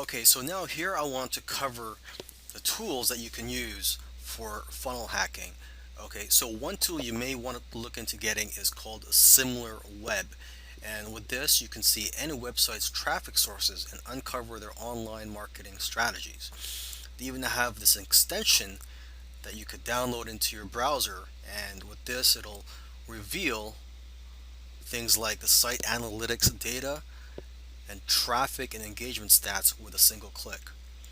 Okay, so now here I want to cover the tools that you can use for funnel hacking. Okay, so one tool you may want to look into getting is called SimilarWeb. And with this, you can see any website's traffic sources and uncover their online marketing strategies. They even have this extension that you could download into your browser, and with this, it'll reveal things like the site analytics data and traffic and engagement stats with a single click.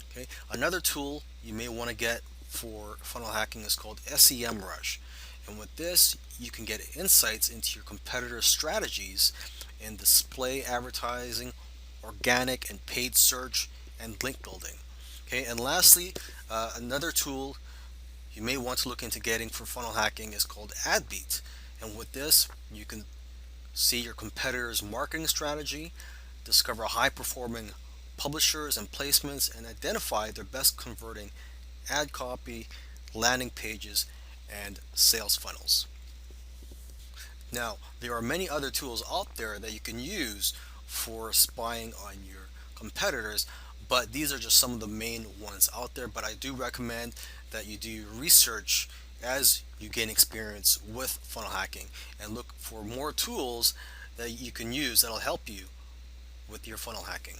Okay, another tool you may want to get for funnel hacking is called SEMrush, and with this you can get insights into your competitors' strategies in display advertising, organic and paid search, and link building. Okay, and lastly, another tool you may want to look into getting for funnel hacking is called AdBeat, and with this you can see your competitors' marketing strategy, discover high performing publishers and placements, and identify their best converting ad copy, landing pages, and sales funnels. Now, there are many other tools out there that you can use for spying on your competitors, but these are just some of the main ones out there. But I do recommend that you do research as you gain experience with funnel hacking and look for more tools that you can use that'll help you with your funnel hacking.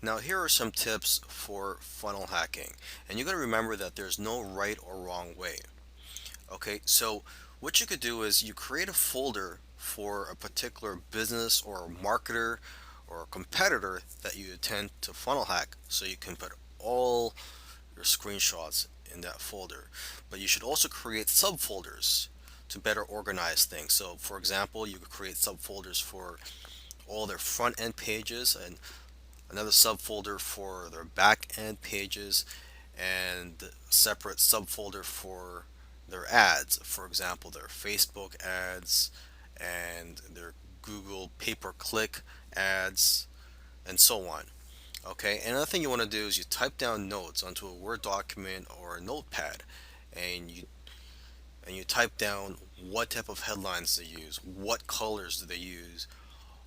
Now, here are some tips for funnel hacking, and you got to remember that there's no right or wrong way. Okay, so what you could do is you create a folder for a particular business or marketer or competitor that you intend to funnel hack, so you can put all your screenshots in that folder. But you should also create subfolders to better organize things. So for example, you could create subfolders for all their front end pages, and another subfolder for their back end pages, and separate subfolder for their ads, for example their Facebook ads and their Google pay-per-click ads, and so on. Okay, another thing you want to do is you type down notes onto a Word document or a notepad, and you type down what type of headlines they use, what colors do they use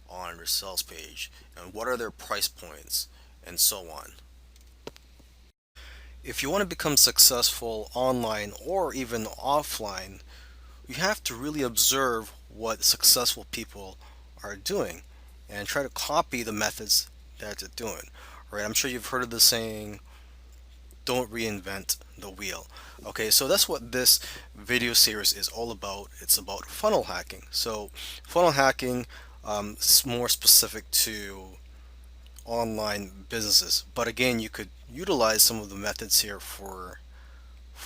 on their sales page, and what are their price points, and so on. If you want to become successful online or even offline, you have to really observe what successful people are doing and try to copy the methods that they're doing. Right? I'm sure you've heard of the saying, don't reinvent the wheel. Okay, so that's what this video series is all about. It's about funnel hacking. So funnel hacking is more specific to online businesses, but again, you could utilize some of the methods here for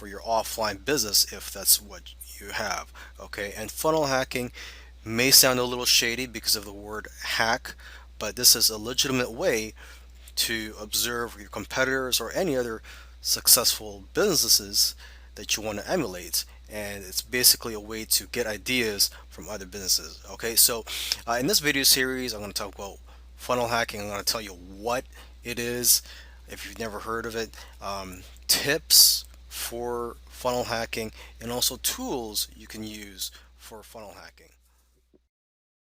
your offline business if that's what you have. Okay, and funnel hacking may sound a little shady because of the word hack, but this is a legitimate way to observe your competitors or any other successful businesses that you want to emulate, and it's basically a way to get ideas from other businesses. Okay, so in this video series I'm going to talk about funnel hacking. I'm going to tell you what it is if you've never heard of it, tips for funnel hacking, and also tools you can use for funnel hacking.